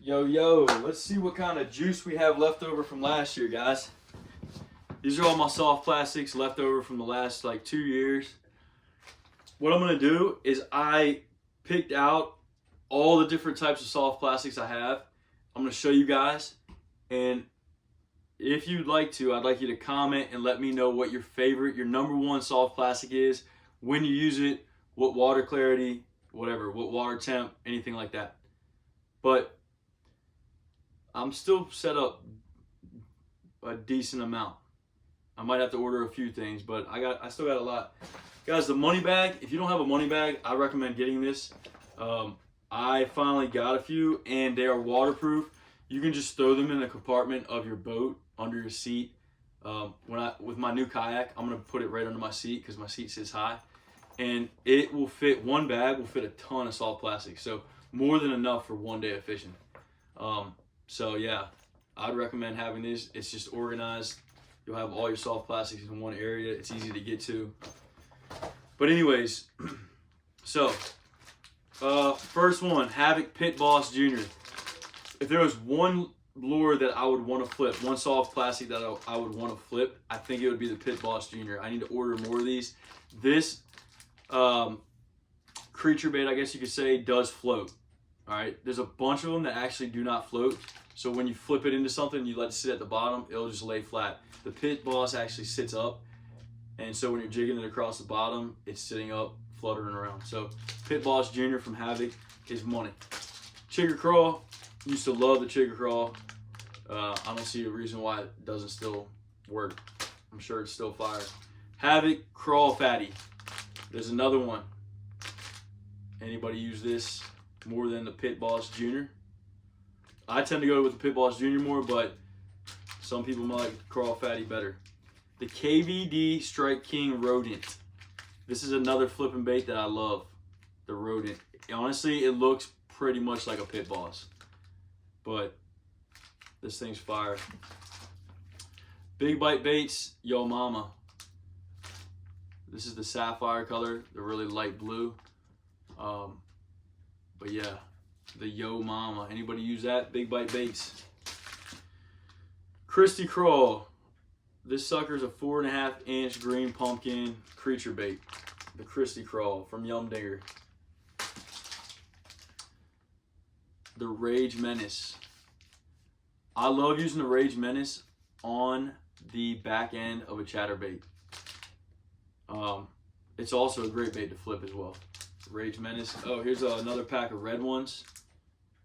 Yo, let's see what kind of juice we have left over from last year, guys. These are all my soft plastics left over from the last like 2 years. What I'm gonna do is I picked out all the different types of soft plastics I have. I'm gonna show you guys, and if you'd like to, I'd like you to comment and let me know what your favorite, your number one soft plastic is, when you use it, what water clarity, whatever, what water temp, anything like that. But I'm still set up a decent amount. I might have to order a few things, but I still got a lot. Guys, the money bag, if you don't have a money bag, I recommend getting this. I finally got a few and they are waterproof. You can just throw them in the compartment of your boat under your seat. With my new kayak, I'm gonna put it right under my seat because my seat sits high. And it will fit, one bag will fit a ton of soft plastic. So more than enough for one day of fishing. So yeah, I'd recommend having this. It's just organized. You'll have all your soft plastics in one area. It's easy to get to. But anyways, so first one, Havoc Pit Boss Jr. If there was one lure that I would want to flip, one soft plastic that I would want to flip, I think it would be the Pit Boss Jr. I need to order more of these. This creature bait, I guess you could say, does float. All right, there's a bunch of them that actually do not float. So when you flip it into something, you let it sit at the bottom, it'll just lay flat. The Pit Boss actually sits up, and so when you're jigging it across the bottom, it's sitting up, fluttering around. So Pit Boss Jr. from Havoc is money. Chigger Crawl, used to love the Chigger Crawl. I don't see a reason why it doesn't still work. I'm sure it's still fire. Havoc Crawl Fatty. There's another one. Anybody use this more than the Pit Boss Jr.? I tend to go with the Pit Boss Jr. more, but some people might like Crawl Fatty better. The KVD Strike King Rodent. This is another flipping bait that I love. The Rodent. Honestly, it looks pretty much like a Pit Boss, but this thing's fire. Big Bite Baits, Yo Mama. This is the sapphire color, the really light blue. But yeah, the Yo Mama. Anybody use that? Big Bite Baits. Christy Crawl. This sucker's a 4.5 inch green pumpkin creature bait. The Christy Crawl from Yum Digger. The Rage Menace. I love using the Rage Menace on the back end of a chatterbait. It's also a great bait to flip as well. Rage Menace. Oh, here's another pack of red ones.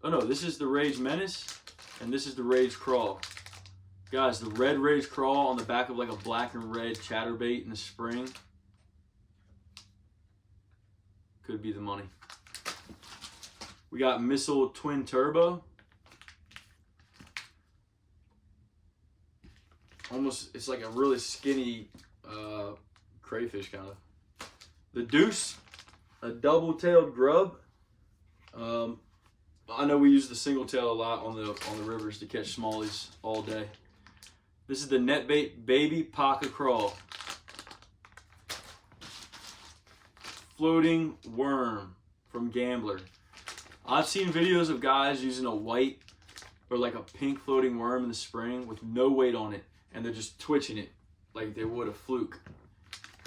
Oh no, this is the Rage Menace, and this is the Rage Crawl. Guys, the red Rage Crawl on the back of like a black and red chatterbait in the spring could be the money. We got Missile Twin Turbo. Almost, it's like a really skinny crayfish kind of. The Deuce, a double-tailed grub. I know we use the single tail a lot on the rivers to catch smallies all day. This is the Netbait Baby Paka Crawl. Floating worm from Gambler. I've seen videos of guys using a white or like a pink floating worm in the spring with no weight on it, and they're just twitching it like they would a fluke.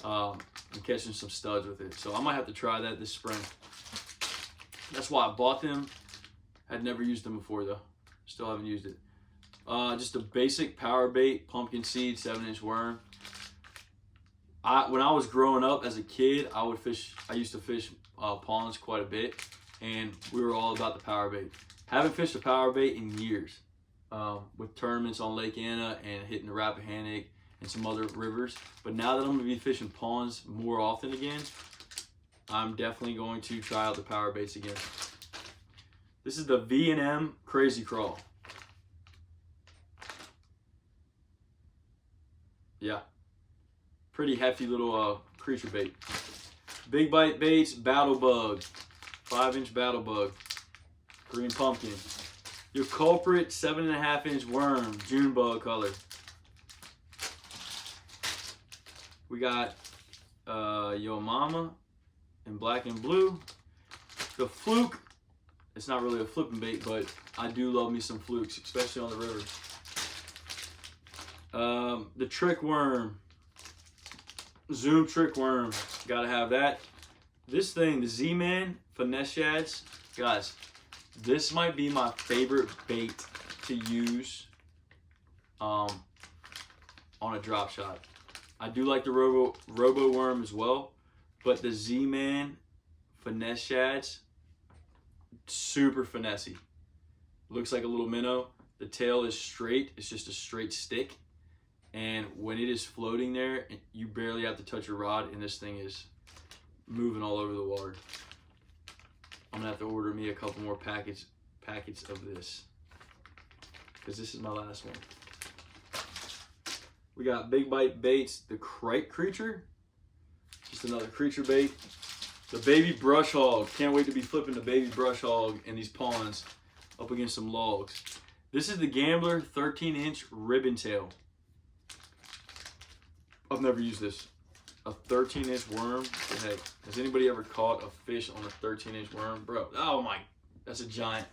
And catching some studs with it. So I might have to try that this spring. That's why I bought them. Had never used them before though. Still haven't used it. Just a basic power bait, pumpkin seed, 7-inch worm. When I was growing up as a kid, I used to fish ponds quite a bit, and we were all about the power bait. Haven't fished a power bait in years. With tournaments on Lake Anna and hitting the Rappahannock and some other rivers. But now that I'm gonna be fishing ponds more often again, I'm definitely going to try out the power baits again. This is the V&M Crazy Crawl. Yeah, pretty hefty little creature bait. Big Bite Baits Battle Bug, 5-inch Battle Bug, green pumpkin. Your culprit 7.5 inch worm, June bug color. We got Yo Mama in black and blue. The Fluke It's not really a flipping bait, but I do love me some flukes, especially on the river. The trick worm, Zoom trick worm, gotta have that. This thing, the Z-Man Finesse Shads, guys, this might be my favorite bait to use on a drop shot. I do like the Robo Worm as well, but the Z-Man Finesse Shads, super finessey. Looks like a little minnow. The tail is straight. It's just a straight stick. And when it is floating there, you barely have to touch your rod, and this thing is moving all over the water. I'm gonna have to order me a couple more packets of this, because this is my last one. We got Big Bite Baits, the Crike Creature. Just another creature bait. The Baby Brush Hog. Can't wait to be flipping the Baby Brush Hog in these ponds up against some logs. This is the Gambler 13-inch ribbon tail. I've never used this. A 13-inch worm. Heck, has anybody ever caught a fish on a 13-inch worm? Bro, oh my, that's a giant.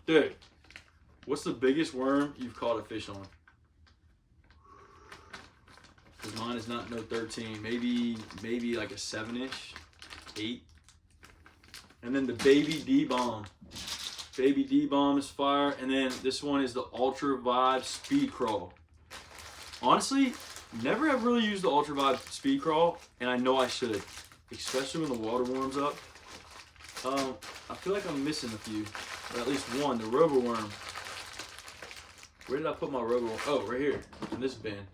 Dude, what's the biggest worm you've caught a fish on? Because mine is not no 13. Maybe like a 7-inch, 8. And then the Baby D-Bomb. Baby D-Bomb is fire. And then this one is the Ultra Vibe Speed Crawl. Honestly, never have really used the Ultra Vibe Speed Crawl, and I know I should, especially when the water warms up. I feel like I'm missing a few, or at least one, the Robo Worm. Where did I put my Robo Worm? Oh, right here, in this bin.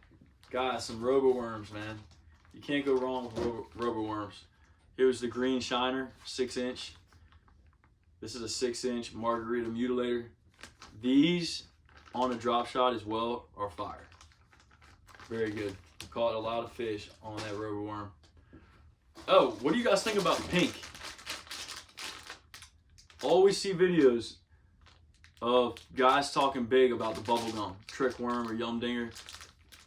Guys, some Robo Worms, man. You can't go wrong with Robo Worms. Here's the Green Shiner, 6-inch. This is a 6-inch Margarita Mutilator. These, on a drop shot as well, are fire. Very good. Caught a lot of fish on that Robo Worm. Oh, what do you guys think about pink? Always see videos of guys talking big about the bubblegum, trick worm, or yum dinger.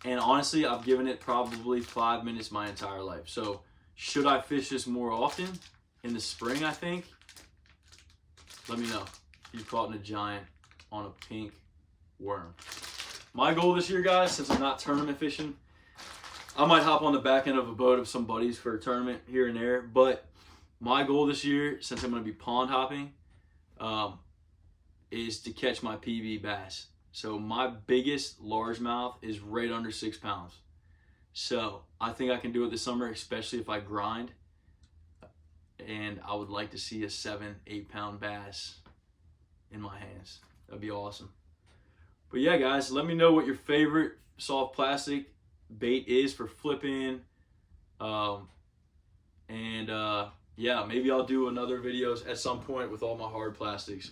And honestly, I've given it probably 5 minutes my entire life. So should I fish this more often in the spring, I think? Let me know if you've caught a giant on a pink worm. My goal this year, guys, since I'm not tournament fishing, I might hop on the back end of a boat of some buddies for a tournament here and there. But my goal this year, since I'm going to be pond hopping, is to catch my PB bass. So my biggest largemouth is right under 6 pounds. So I think I can do it this summer, especially if I grind. And I would like to see a 7-8 pound bass in my hands. That'd be awesome. But yeah, guys, let me know what your favorite soft plastic bait is for flipping. Yeah, maybe I'll do another videos at some point with all my hard plastics.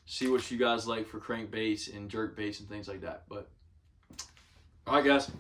See what you guys like for crankbaits and jerk baits and things like that. But all right, guys.